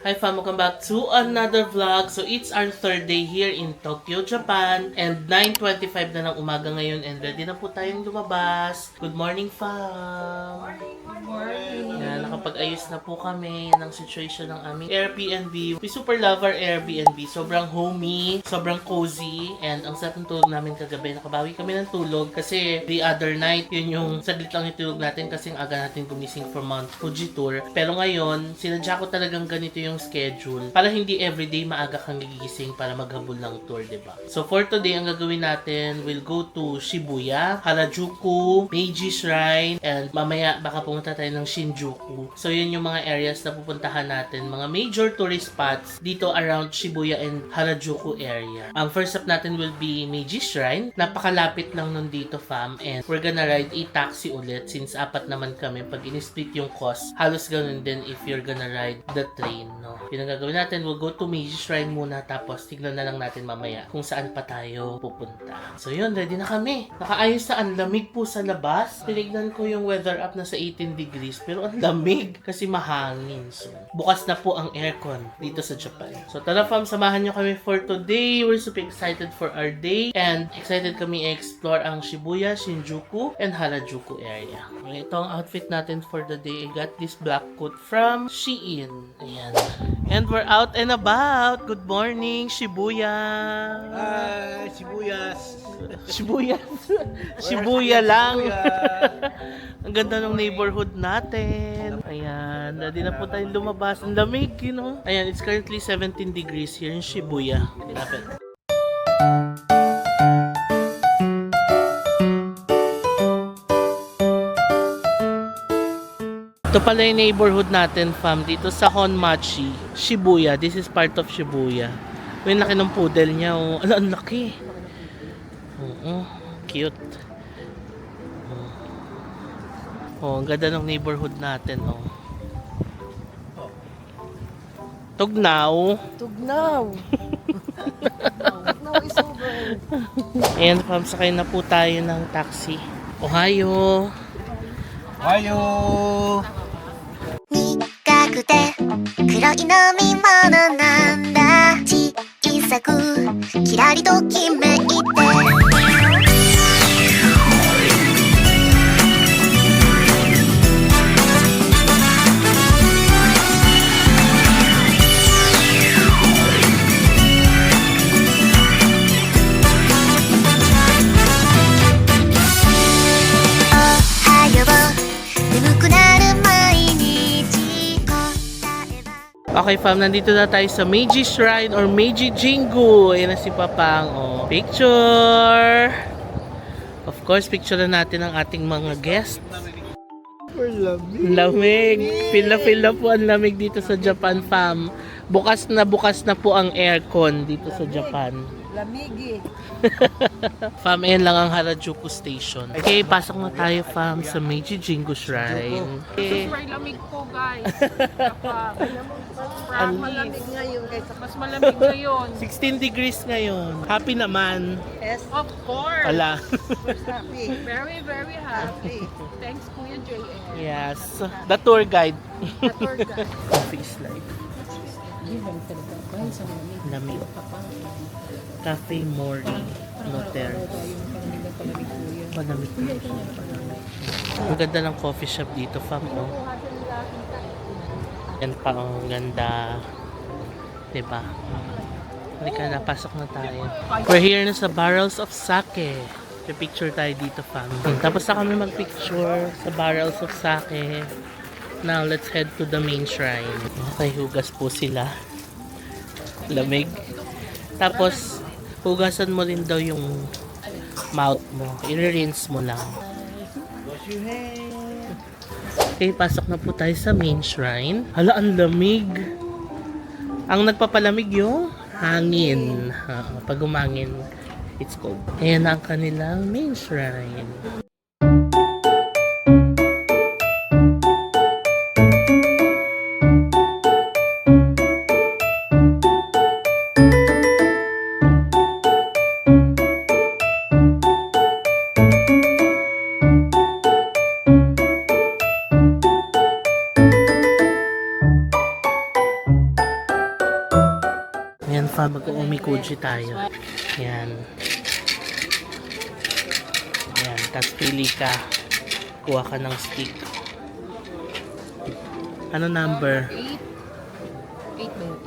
Hi fam, welcome back to another vlog. So it's our third day here in Tokyo, Japan. And 9:25 na ng umaga ngayon and ready na po tayong lumabas. Good morning fam! Good morning. Yan, nakapag-ayos na po kami. Yan ang situation ng aming Airbnb. We super love our Airbnb. Sobrang homey, sobrang cozy. And ang sarap ng tulog namin kagabi. Nakabawi kami ng tulog kasi the other night, yun yung saglit lang yung tulog natin kasi ang aga natin gumising from Mount Fuji tour. Pero ngayon, sinadya ko talagang ganito yung schedule para hindi everyday maaga kang gigising para maghabol ng tour, diba? So for today, ang gagawin natin, we'll go to Shibuya, Harajuku, Meiji Shrine, and mamaya baka pumunta tayo ng Shinjuku. So yun yung mga areas na pupuntahan natin, mga major tourist spots dito around Shibuya and Harajuku area. Ang first stop natin will be Meiji Shrine. Napakalapit lang nun dito fam, and we're gonna ride a taxi ulit since apat naman kami. Pag in-split yung cost, halos ganun din if you're gonna ride the train, no? Yun ang gagawin natin. We'll go to Meiji Shrine muna, tapos tignan na lang natin mamaya kung saan pa tayo pupunta. So yun, ready na kami. Nakaayos na, ang lamig po sa labas. Tinignan ko yung weather app na sa 18 degrees, pero ang lamig kasi mahangin. So, bukas na po ang aircon dito sa Japan. So tara fam, samahan nyo kami for today. We're super excited for our day and excited kami i-explore ang Shibuya, Shinjuku, and Harajuku area. Okay, ito ang outfit natin for the day. I got this black coat from Shein. Ayan. And we're out and about. Good morning, Shibuya. Sibuyas. Shibuya. Shibuya lang. Ang ganda ng neighborhood natin. Ayan. Ready na po tayong lumabas. Ang lamig, you know. Ayan, it's currently 17 degrees here in Shibuya. Lapit. Ito pala yung neighborhood natin, fam. Dito sa Honmachi, Shibuya. This is part of Shibuya. May laki ng poodle niya. Oh. Ala, ang laki. Oo, cute. Oh, ang ganda ng neighborhood natin, oh. Tugnaw. Tugnaw. Tugnaw is over. Ayan, fam, sakay na po tayo ng taxi. Ohio. Ohio. 苦くて黒い飲み物なんだ小さくキラリときめいて Okay fam, nandito na tayo sa Meiji Shrine or Meiji Jingu. Ayan na si Papang. Oh. Picture! Of course, picture na natin ang ating mga guests. Lamig. Feel na po ang lamig dito sa Japan fam. Bukas na po ang aircon dito sa Japan. Lamigi. Fam, ayan lang ang Harajuku Station. Okay, pasok na tayo fam sa Meiji Jingu Shrine. Okay. Super lamig po guys. Malamig ngayon kaysa mas malamig ngayon. 16 degrees ngayon. Happy naman. S. Of course. Ala. Happy. Very, very happy. Thanks Kuya JN. Yes. The tour guide. The tour guide. Coffee is life. Lamig. Cafe Mori. Noter. Malamig. Ang ganda ng coffee shop dito, fam. Oh. Yan pa ang ganda. Diba? Halika na, pasok na tayo. We're here na sa Barrels of Sake. Picture tayo dito, fam. Tapos na kami magpicture sa Barrels of Sake. Now, let's head to the main shrine. Okay, hugas po sila. Lamig. Tapos, hugasan mo rin daw yung mouth mo. I-rinse mo lang. Okay, pasok na po tayo sa main shrine. Hala, ang lamig. Ang nagpapalamig yung hangin. Pag umangin, it's cold. Ayan ang kanilang main shrine. fam, mag-umikuji tayo. Yan. Yan, tapos pili ka. Kuha ka ng stick. Ano number? 8 mo.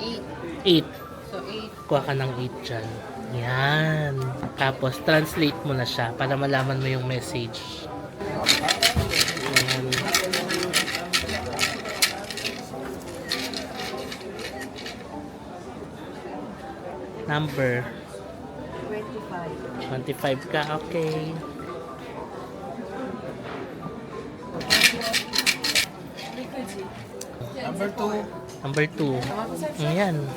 8. 8. So 8. Kuha ka ng 8 dyan. Yan. Tapos, translate mo na siya para malaman mo yung message. Yan. Number? 25. 25 ka, okay. Number 2. Ayan.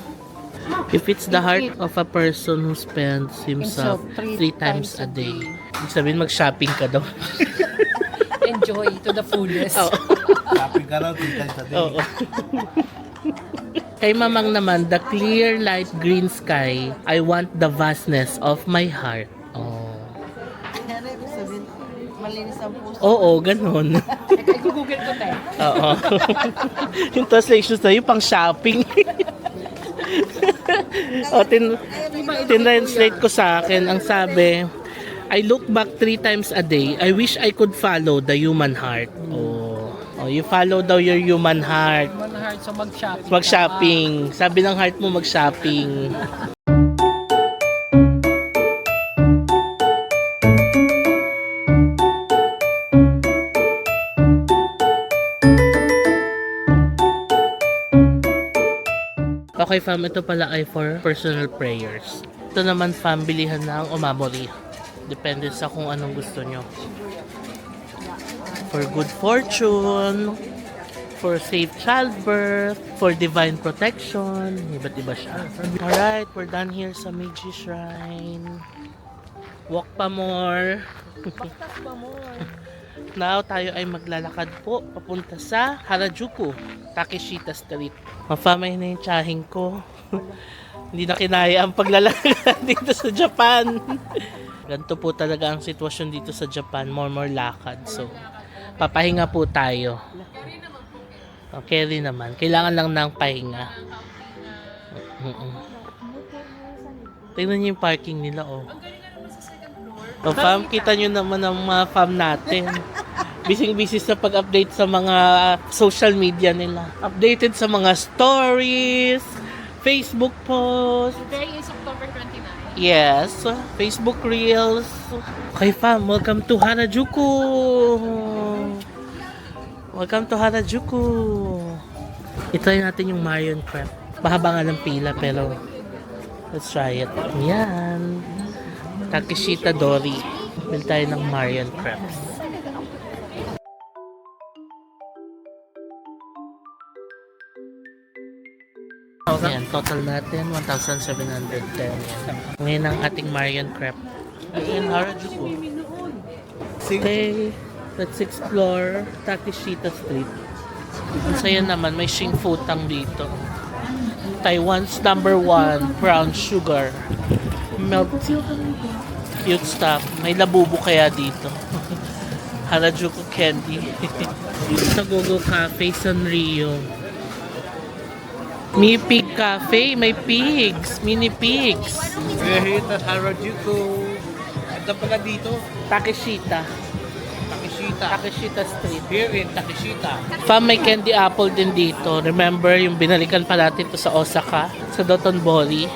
If it's the heart of a person who spends himself 3 times a day. Ibig sabihin, mag-shopping ka daw. Enjoy to the fullest. Oo. Shopping ka raw 3 times a day. Oo. Kay Mamang naman, the clear light green sky, I want the vastness of my heart. Oh. Ano ibig sabihin? Malinis ang puso. Oo, ganun. Google ko tayo. Oo. Yung translation na yung pang shopping. O, tinranslate ko sa akin, ang sabi, I look back 3 times a day. I wish I could follow the human heart. Oh, you follow daw your human heart. Human heart, so mag-shopping. Mag-shopping. Sabi ng heart mo, mag-shopping. Okay fam, ito pala ay for personal prayers. Ito naman fam, bilihan ng umamori. Depende sa kung anong gusto nyo. For good fortune, for safe childbirth, for divine protection. Iba't iba siya. Alright, we're done here sa Meiji Shrine. Walk pa more. Now, tayo ay maglalakad po papunta sa Harajuku, Takeshita Street. Mafamay na yung tsahing ko. Hindi na kinaya ang paglalakad dito sa Japan. Ganito po talaga ang sitwasyon dito sa Japan. More lakad. So, papahinga po tayo. Okay rin naman. Kailangan lang ng pahinga. Tingnan niyo yung parking nila, oh. So, fam, kita nyo naman ang mga fam natin. Busy sa pag-update sa mga social media nila. Updated sa mga stories, Facebook posts. Today is October 29. Yes, Facebook Reels. Okay fam, welcome to Harajuku. Welcome to Harajuku. I-try natin yung Marion Crepe. Mahaba nga ng pila pero let's try it. Yan. Takeshita Dori. Bili tayo ng Marion Crepes. Yan, total natin 1,710. Ngayon ang ating Marion Crepe. Ayun, Harajuku. Okay, let's explore Takeshita Street. Ang saya naman, may Shingfutang dito. Taiwan's #1 brown sugar. Milk. Cute stuff. May labubo kaya dito. Harajuku candy. Dito sa Gogo Cafe, Sanrio. Mi Pig Cafe, may pigs. Mini pigs. We're here at Harajuku. Ito pala dito, Takeshita. Takeshita. Takeshita Street. Here in Takeshita. Fam, may candy apple din dito. Remember, yung binalikan pa natin to sa Osaka, sa Dotonbori.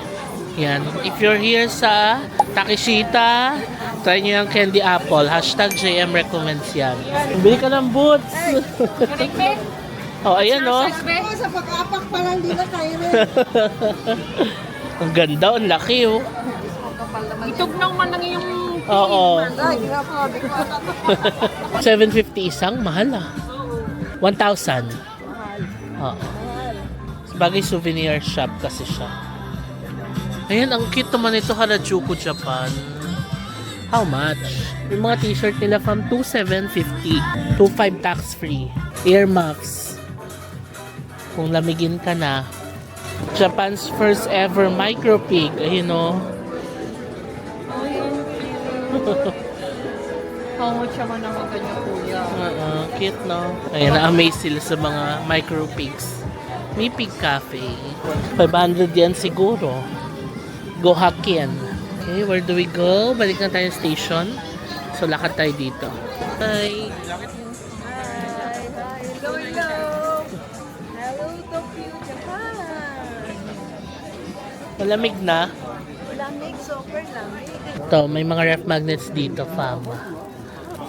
Yan. If you're here sa Takeshita, try nyo yung candy apple. #JM recommends yan. Bili ka ng boots. Oh, ayan oh. Sa pag-apak pa lang dito tayo rin. Ang ganda, ang laki oh. Itugnaw man lang yung Oo. Ay, nga po, di ko 750 isang, mahal ah. 1,000. Oo. Bagay souvenir shop kasi siya. Ayan, ang cute naman ito, Harajuku, Japan. How much? Yung mga t-shirt nila from 2,750. 2,500 tax free. Earmuffs. Kung lamigin ka na. Japan's first ever micro pig. Ayun o. How much naman naman kanya kuya? Cute no? Ayan, na-amaze sila sa mga micro pigs. May pig cafe. 500 yan siguro. Gohakken. Okay, where do we go? Balik na tayo station. So, lakad tayo dito. Bye! Hello, hello. Hello, Tokyo, Japan. Malamig na. Lamig, super lamig. Ito, may mga ref magnets dito, fam.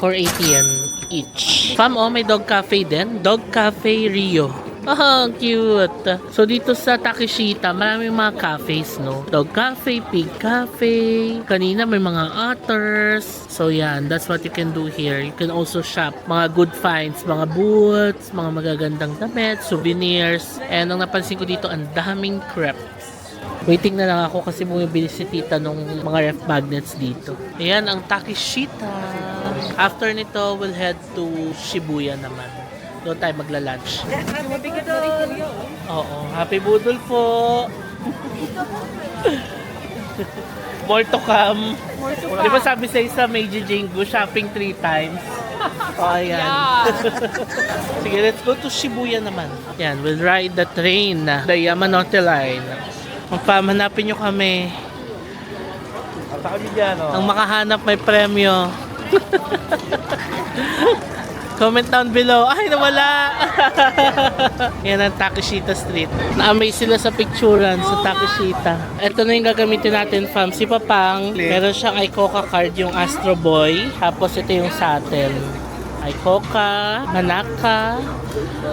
480 yan each. Fam, oh, may dog cafe din. Dog Cafe Rio. Oh, cute. So, dito sa Takeshita, maraming mga cafes, no? Dog cafe, pig cafe. Kanina, may mga otters. So, yan. That's what you can do here. You can also shop mga good finds, mga boots, mga magagandang damit, souvenirs. And ang napansin ko dito, ang daming crepes. Waiting na lang ako kasi bumibili si tita nung mga ref magnets dito. Ayan, ang Takeshita. After nito, we'll head to Shibuya naman. Doon tayo magla-lunch. Oo, happy budol po. More to come. Di ba sabi sa isa, Meiji Jingu, shopping 3 times? O, ayan. Sige, let's go to Shibuya naman. Ayan, we'll ride the train, the Yamanote Line. Magpamanapin nyo kami. Ang makahanap may premyo. Comment down below. Ay, nawala! Yan ang Takeshita Street. Na-amaze sila sa picturean sa Takeshita. Ito na yung gagamitin natin, fam. Si Papang, meron siyang Icoca card, yung Astro Boy. Tapos ito yung sa atin. Icoca, Hanaka,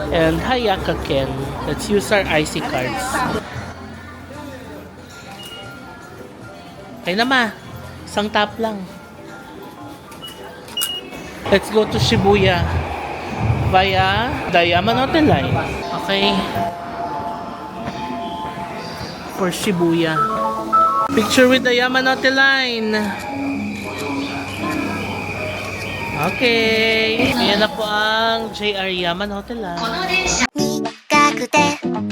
and Hayaka Ken. Let's use our IC cards. Okay na ma. Isang tap lang. Let's go to Shibuya via the Yamanote Line. Okay. For Shibuya. Picture with the Yamanote Line. Okay. Ayan na po ang JR Yamanote Line. 苦くて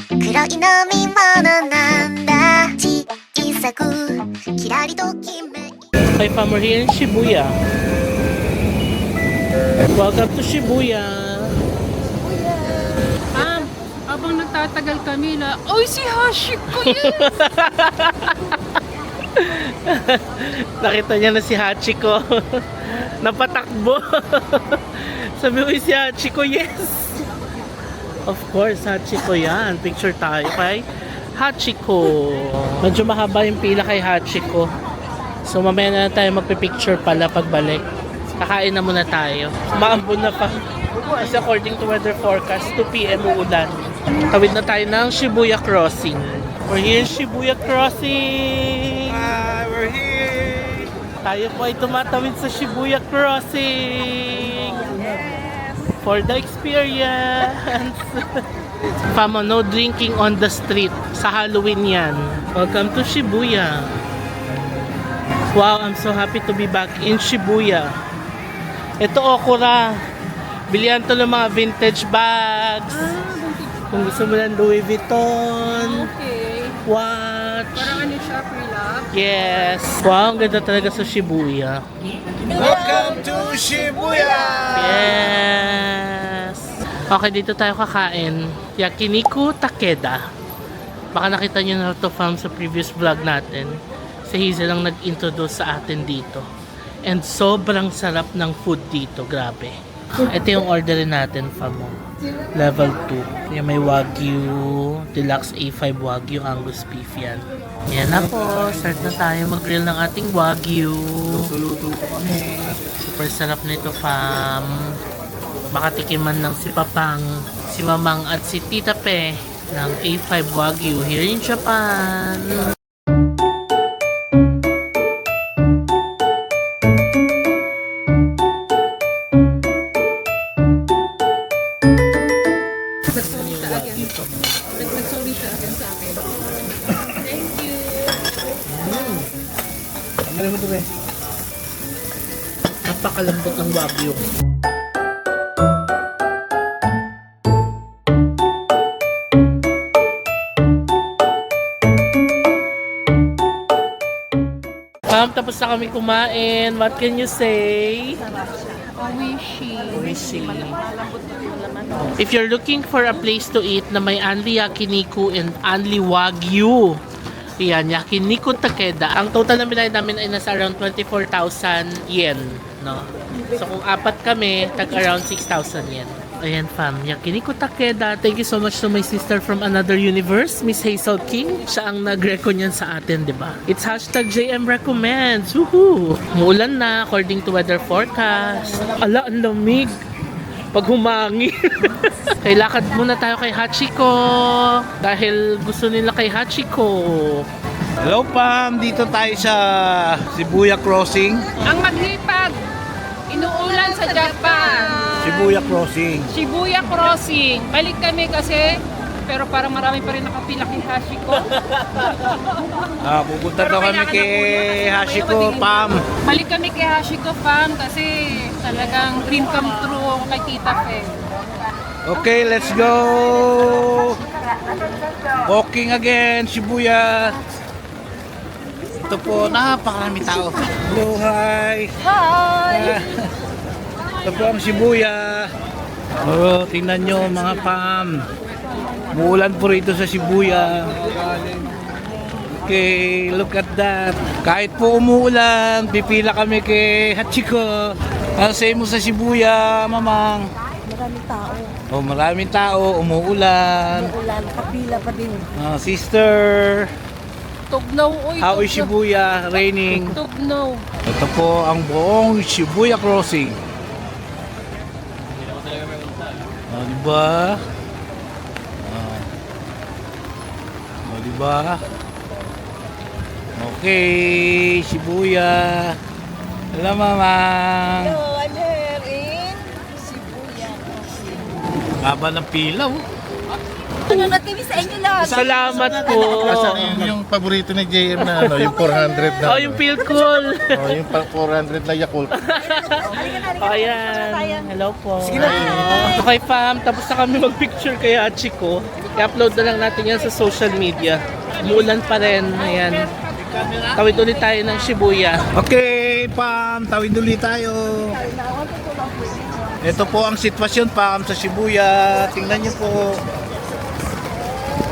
黒い飲み物なんだ小さくキラリときめい Okay, fam, we're here in Shibuya. Welcome to Shibuya. Habang nagtatagal kami na, oy, si Hashiko yun! Nakita niya na si Hachiko. Napatakbo. Sabi ko si Hachiko, yes. Of course, Hachiko yan. Picture tayo kay Hachiko. Medyo mahaba yung pila kay Hachiko. So mamaya na tayo magpipicture pala pagbalik. Kakain na muna tayo. Maambon na pa. Kasi according to weather forecast, 2 p.m. uulan. Tawid na tayo ng Shibuya Crossing. We're here in Shibuya Crossing. Hi, we're here. Tayo po ay tumatawid sa Shibuya Crossing. For the experience. Famo, no drinking on the street. Sa Halloween yan. Welcome to Shibuya. Wow, I'm so happy to be back in Shibuya. Ito Okura. Bilihan to ng mga vintage bags. Kung gusto mo ng Louis Vuitton. Okay. Watch. Parang ano siya, pre-love? Yes. Wow, ang ganda talaga sa Shibuya. Welcome to Shibuya. Yes. Okay, dito tayo kakain. Yakiniku Takeda. Baka nakita nyo na ito, fam, sa previous vlog natin. Si Hazel lang nag-introduce sa atin dito. And sobrang sarap ng food dito. Grabe. Ito yung orderin natin, fam. Level 2. Yung may Wagyu, Deluxe A5 Wagyu Angus beef yan. Yan na po. Start na tayo mag-grill ng ating Wagyu. Super sarap nito, fam. Makatikiman ng si Papang, si Mamang at si Tita Pe ng A5 Wagyu here in Japan. Nagsorry siya agad sa akin. Thank you. Napakalambot ng Wagyu. Tapos na kami kumain. What can you say? Oishi. If you're looking for a place to eat na may only yakiniku and only Wagyu, Yan, Yakiniku Takeda. Ang total na binayad namin ay nasa around 24,000 yen, no? So kung apat kami, tag around 6,000 yen. Ayan fam, Yakiniku Takeda. Thank you so much to my sister from another universe, Miss Hazel King. Siya ang nag-reco niyan sa atin, di ba? It's hashtag JM Recommends. Woohoo! Muulan na according to weather forecast. Ala, ang lamig. Pag humangi. Kaya lakad muna tayo kay Hachiko. Dahil gusto nila kay Hachiko. Hello Pam, dito tayo sa Shibuya Crossing. Ang maghipag, inuulan sa Japan. Shibuya Crossing. Shibuya Crossing. Balik kami kasi, pero parang marami pa rin nakapila kay Hashiko. Pupunta Pero daw kami kailangan kay na muna kasi Hashiko, mamaya matingin. Pam. Balik kami kay Hashiko, Pam, kasi talagang dream come true kay Tita Fe. Okay, let's go! Walking again, Shibuya. Ito po, napakarami tao. Hello, hi! Hi! Ito po ang Shibuya. Oh, tingnan nyo mga Pam. Muulan po rito sa Shibuya. Okay, look at that. Kahit po umuulan, pipila kami kay Hachiko. Ang say mo sa Shibuya, mamang? Maraming tao. Oh, maraming tao, umuulan. Ulan, kapila pa din. Sister, Tugnaw, uy. how is Shibuya? Raining. Tugnaw. Ito po ang buong Shibuya Crossing. Diba? Diba? Okay, Shibuya. Hello, mamang. Hello, I'm here in Shibuya. Haba ng pila, oh. Nanonood kami sa inyo lahat. Salamat po. Asan yung paborito ni JM na ano, yung 400 na. Oh, yung feel cool. Oh, yung 400 na Yakult. Ayan. Hello po. Okay fam, tapos na kami mag-picture kay Hachiko. I-upload na lang natin yan sa social media. Umuulan pa rin. Ayan. Tawid ulit tayo ng Shibuya. Okay, Pam, tawid ulit tayo. Ito po ang sitwasyon, Pam, sa Shibuya. Tingnan niyo po.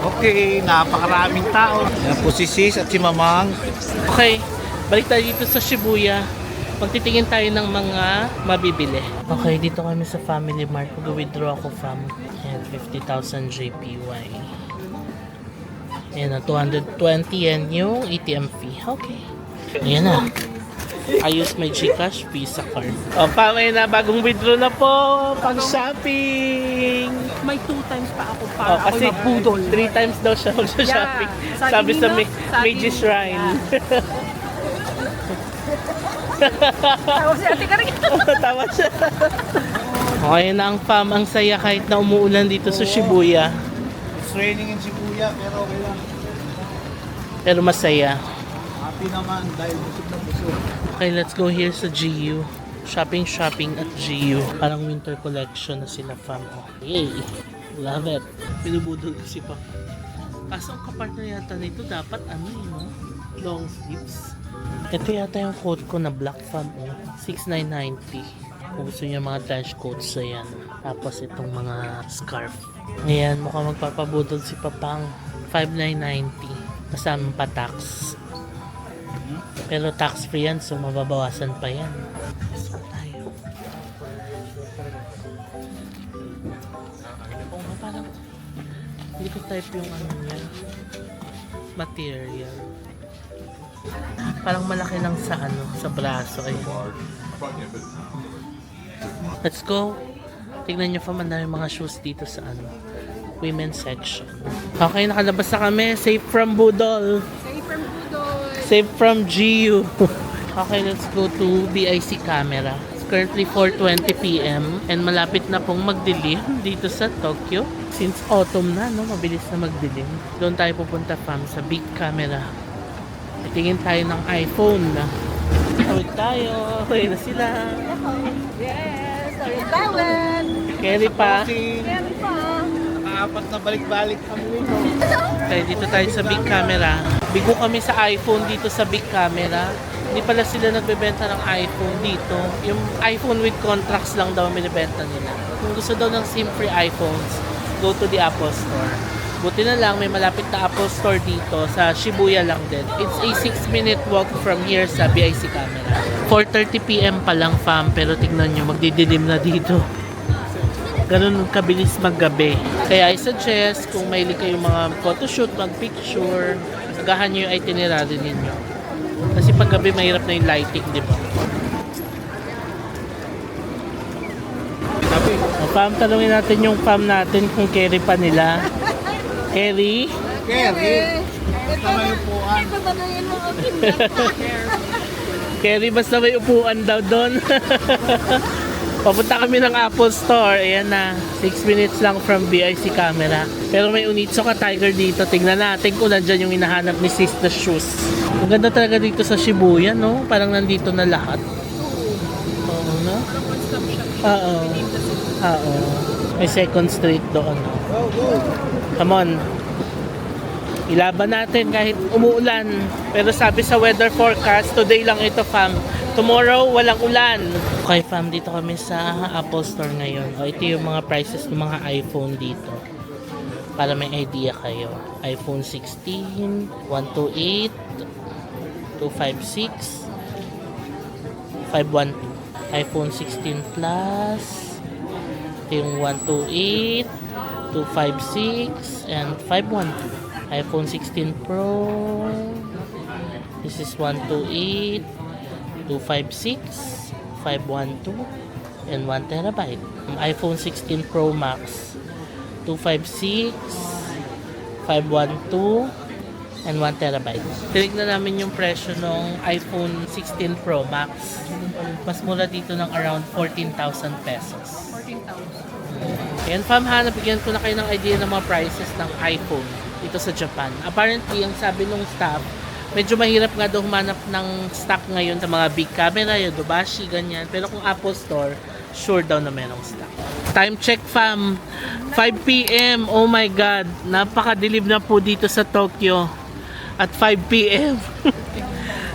Okay, napakaraming tao. Yan po si Sis at si Mamang. Okay, balik tayo dito sa Shibuya. Magtitingin tayo ng mga mabibili. Okay, dito kami sa Family Mart. Mag-withdraw ako fam. Ayan, 50,000 JPY. Ayan na, 220 yan yung ATM fee. Okay. Ayan na. I use my GCash Visa card. O, Pam, ayan na, bagong withdraw na po. Pang shopping. May 2 times pa ako pa. Oh, kasi 3 times daw siya mag-shopping. Yeah. Sabi sa Sabi Meiji ni- Shrine. Tawag si Ate Karin. Tawa siya. Okay na ang fam, ang saya kahit na umuulan dito sa Shibuya. It's raining in Shibuya, pero okay lang. Pero masaya. Happy naman dahil busog na busog. Okay, let's go here sa GU. Shopping at GU. Parang winter collection na sila fam. Okay. Love it. Pinubudol ko si Papa. Kaso ang kapartner yata nito dapat ano yun, no? Long sleeves. Ito yata yung coat ko na black fam. 6,990. Kung gusto niya mga trench coats, ayan. Tapos itong mga scarf. Ayan, mukhang magpapabudol si Papang. 5,990. Kasama pa tax. Pero tax free yan, so mababawasan pa yan. So tayo. Oo nga, parang hindi ko type yung ano niya. Material. Parang malaki lang sa ano, sa braso. Ayan. Let's go. Tignan nyo pa man na yung mga shoes dito sa ano, women's section. Okay, nakalabas na kami. Safe from Budol. Safe from Budoy. Safe from GU. Okay, let's go to BIC camera. It's currently 4:20 PM and malapit na pong magdilim dito sa Tokyo. Since autumn na, no, mabilis na magdilim. Doon tayo pupunta fam sa big camera. Tingin tayo ng iPhone na. Tawid tayo. Okay na sila. Yes, sorry, tawad. Carry pa. Meron pa. Nakaapat na balik-balik kami. Okay, dito tayo sa big camera. Bigo kami sa iPhone dito sa big camera. Hindi pala sila nagbebenta ng iPhone dito. Yung iPhone with contracts lang daw ang binibenta nila. Kung gusto daw ng SIM-free iPhones, go to the Apple Store. Buti na lang may malapit na Apple Store dito sa Shibuya lang din. It's a 6-minute walk from here sa BIC Camera. 4:30 PM pa lang fam, pero tignan nyo, magdidilim na dito. Ganun kabilis maggabi. Kaya I suggest kung mahilig kayong mga photoshoot, mag-picture, agahan nyo yung itinerary ninyo. Kasi paggabi mahirap na yung lighting, di ba? Fam, tanungin natin yung fam natin kung carry pa nila. Carry? Basta may upuan. Ito tanongin mo ang Carry, basta may upuan daw doon. Papunta kami ng Apple Store. Ayan na. 6 minutes lang from BIC Camera. Pero may Onitsuka Tiger dito. Tingnan natin kung nandyan yung hinahanap ni Sis na shoes. Ang ganda talaga dito sa Shibuya, no? Parang nandito na lahat. Oo, no? Oo. Oo. May second street doon. Come on. Ilaban natin kahit umuulan. Pero sabi sa weather forecast, today lang ito fam. Tomorrow, walang ulan. Okay fam, dito kami sa Apple Store ngayon. O, ito yung mga prices ng mga iPhone dito. Para may idea kayo. iPhone 16, 128, 256, 512. iPhone 16 Plus, ito yung 128, 256, and 512. iPhone 16 Pro, this is 128, 256, 512, and 1 terabyte. iPhone 16 Pro Max, 256, 512, and 1 terabyte. Tinignan namin yung presyo ng iPhone 16 Pro Max. Mas mura dito ng around 14,000 pesos. 14,000. Yan fam ha, nabigyan ko na kayo ng idea ng mga prices ng iPhone dito sa Japan. Apparently, ang sabi ng staff, medyo mahirap nga daw humanap ng stock ngayon sa mga big camera, Yodobashi, ganyan. Pero kung Apple Store, sure daw na merong stock. Time check fam, 5 PM. Oh my God, napakadilim na po dito sa Tokyo. At 5 PM.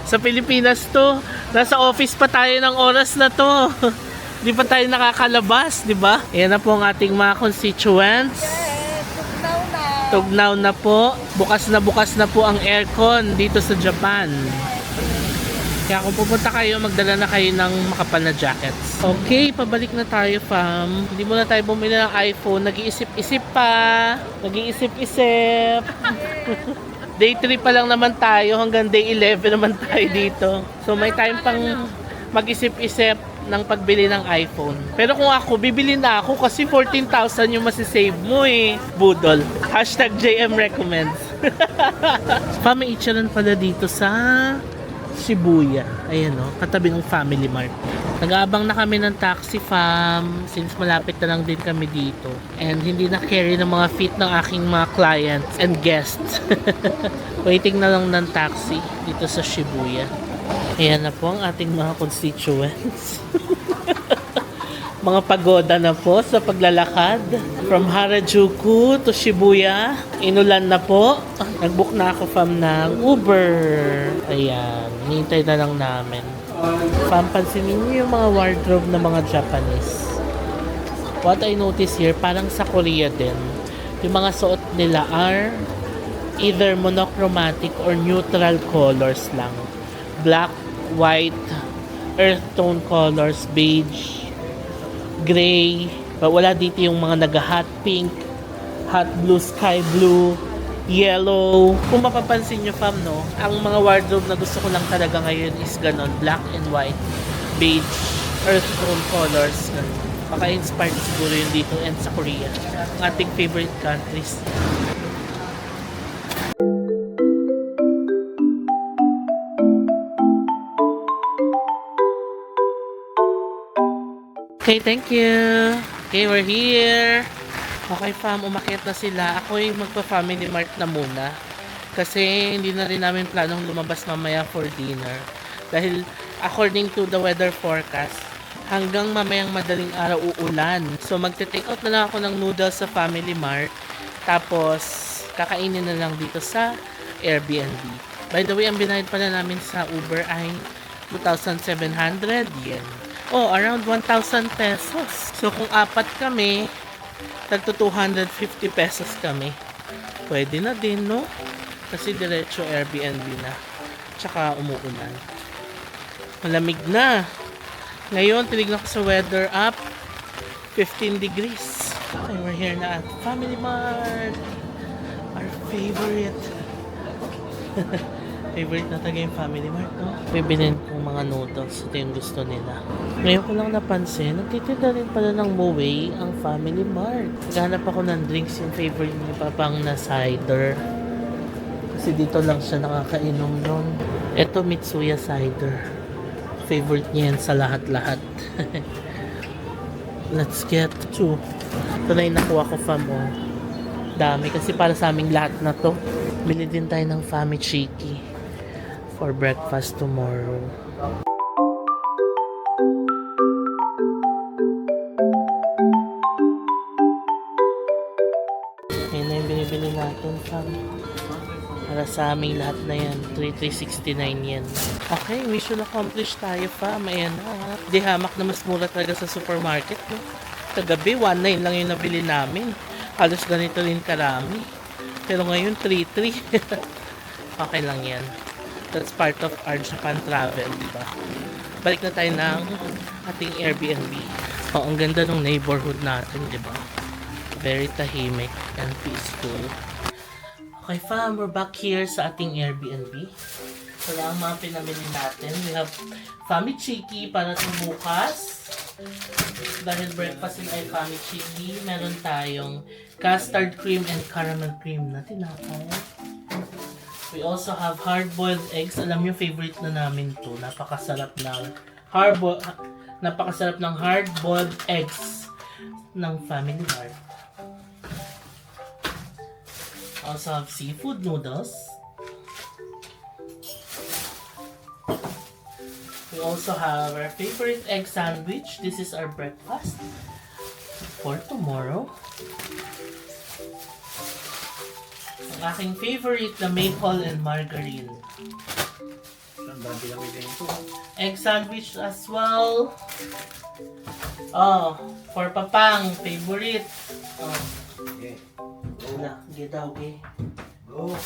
Sa Pilipinas to, nasa office pa tayo ng oras na to. Di pa tayo nakakalabas, di ba? Ayan na po ang ating mga constituents. Tugnaw na po. Bukas na po ang aircon dito sa Japan. Kaya kung pupunta kayo, magdala na kayo ng makapal na jackets. Okay, pabalik na tayo fam. Hindi muna tayo bumili ng iPhone. Nag-iisip-isip pa. Nag-iisip-isip. Day 3 pa lang naman tayo. Hanggang day 11 naman tayo dito. So may time pang mag-isip-isip ng pagbili ng iPhone. Pero kung ako, bibili na ako kasi 14,000 yung masisave mo eh. Budol. #JM recommends. May itcharan pala dito sa Shibuya. Ayan o, katabi ng Family Mart. Nag-aabang na kami ng taxi fam since malapit na lang din kami dito. And hindi na carry ng mga feet ng aking mga clients and guests. Waiting na lang ng taxi dito sa Shibuya. Ayan na po ang ating mga constituents. Mga pagoda na po sa paglalakad. From Harajuku to Shibuya. Inulan na po. Nag-book na ako fam ng Uber. Ayan, hinihintay na lang namin. Fam, pansinin niyo yung mga wardrobe ng mga Japanese. What I notice here, parang sa Korea din. Yung mga suot nila are either monochromatic or neutral colors lang. Black, white, earth tone colors, beige, gray. But wala dito yung mga nag-hot pink, hot blue, sky blue, yellow. Kung mapapansin nyo fam, no, ang mga wardrobe na gusto ko lang talaga ngayon is ganon, black and white, beige, earth tone colors. Ganon. Baka inspired siguro yun dito and sa Korea. Ang ating favorite countries. Okay, thank you. Okay, we're here. Okay, fam, umakyat na sila. Ako yung magpa-family mart na muna. Kasi hindi na rin namin planong lumabas mamaya for dinner. Dahil according to the weather forecast, hanggang mamayang madaling araw uulan. So magte-take out na lang ako ng noodles sa family mart. Tapos kakainin na lang dito sa Airbnb. By the way, ang binayad pala namin sa Uber ay 2,700 yen. Oh, around 1,000 pesos. So kung apat kami, tagto 250 pesos kami. pwede na din, no? Kasi diretso Airbnb na. Tsaka umuulan. Malamig na. Ngayon, tinignan ko sa weather app. 15 degrees. Okay, we're here na at Family Mart. Our favorite. Favorite na talaga yung Family Mart, no? Bibilin kong mga noodles. Ito yung gusto nila. Ngayon ko lang napansin, nagtitinda rin pala ng Moe ang Family Mart. Naghanap ako ng drinks, yung favorite ni Papang na cider. Kasi dito lang siya nakakainom nun. Ito, Mitsuya cider. Favorite niya yan sa lahat-lahat. Let's get to. Ito na yung nakuha ko, fam. Oh. Dami kasi para sa aming lahat na to. Bili din tayo ng Fami Chiki for breakfast tomorrow. Ayun na yung binibili natin, fam. Para sa aming lahat na yan. 369 yen. Okay, mission accomplished tayo, fam. Ayan na. Di hamak na mas mura talaga sa supermarket, no? Kagabi, 1.9 lang yung nabili namin. Halos ganito rin karami. Pero ngayon, 3.3. Okay lang yan. That's part of our Japan travel, diba? Balik na tayo ng ating Airbnb. Oh, ang ganda ng neighborhood natin, diba? Very tahimik and peaceful. Okay, fam, we're back here sa ating Airbnb. So, ang mga pinamili natin. We have Fami Chiki para sa bukas. Dahil breakfast ay Fami Chiki, meron tayong custard cream and caramel cream na tinapay. We also have hard-boiled eggs. Alam niyo, favorite na namin to. Napakasarap ng hard-boiled eggs ng Family Mart. Also have seafood noodles. We also have our favorite egg sandwich. This is our breakfast for tomorrow. Ang aking favorite, the maple and margarine. Egg sandwich as well. Oh, for Papang, favorite. Oh. Wala, get out, okay. Go.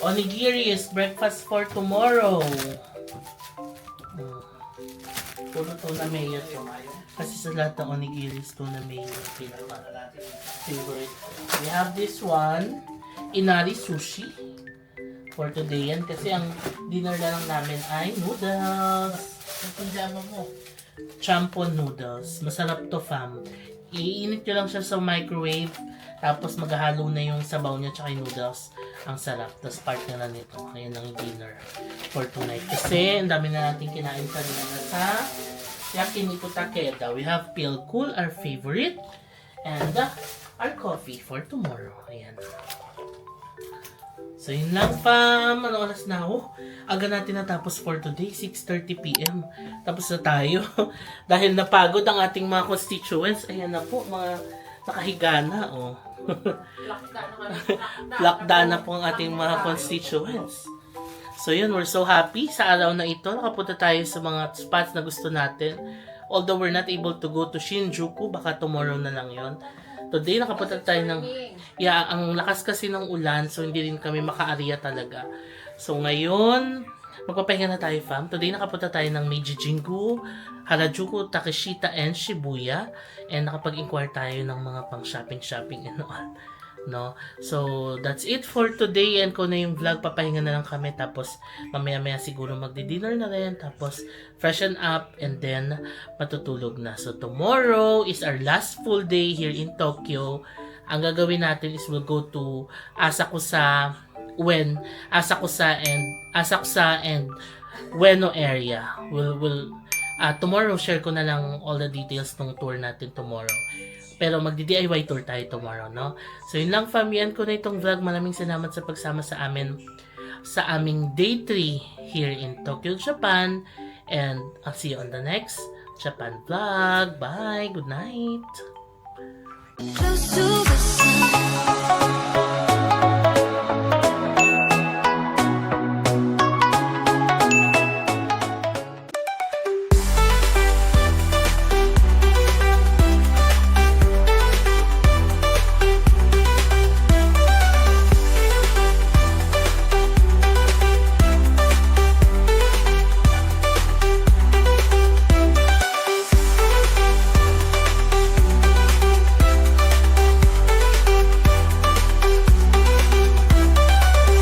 Onigiri is breakfast for tomorrow. Puro tuna mayo to. Kasi sa lahat ng onigiris, tuna mayo. Favorite. We have this one. Inari sushi for today yan kasi ang dinner na lang namin ay noodles. Champon noodles. Masarap to, fam. Iinit nyo lang siya sa microwave tapos maghahalo na yung sabaw niya tsaka yung noodles. Ang sarap. Tapos part na lang nito. Ayan ang dinner for tonight. Kasi ang dami na natin kinain kanina sa Yakiniku Takeda. We have Pale Cool, our favorite, and our coffee for tomorrow. Ayan. So yun lang, fam. Ano oras na? Oh, aga natin natapos for today, 6:30 PM. Tapos na tayo. Dahil napagod ang ating mga constituents. Ayan na po, mga nakahiga na. Oh. Lakda na po ang ating mga constituents. So yun, we're so happy sa araw na ito. Nakapunta tayo sa mga spots na gusto natin. Although we're not able to go to Shinjuku, baka tomorrow na lang yon. Today, nakapunta tayo ng... Yeah, ang lakas kasi ng ulan, so hindi rin kami maka-area talaga. So ngayon, magpapahinga na tayo, fam. Today, nakapunta tayo ng Meiji Jingu, Harajuku, Takeshita, and Shibuya. And nakapag-inquire tayo ng mga pang-shopping and all. No? So, that's it for today. And kung na yung vlog, papahinga na lang kami. Tapos, mamaya-maya siguro magdi-dinner na rin. Tapos, freshen up. And then, matutulog na. So, tomorrow is our last full day here in Tokyo. Ang gagawin natin is we'll go to Asakusa and Ueno area. Tomorrow, share ko na lang all the details ng tour natin tomorrow. Pero magdi-DIY tour tayo tomorrow, no? So, yun lang, fam. Yan ko na itong vlog. Maraming salamat sa pagsama sa amin sa aming day 3 here in Tokyo, Japan. And I'll see you on the next Japan vlog. Bye! Good night! Close to the sun.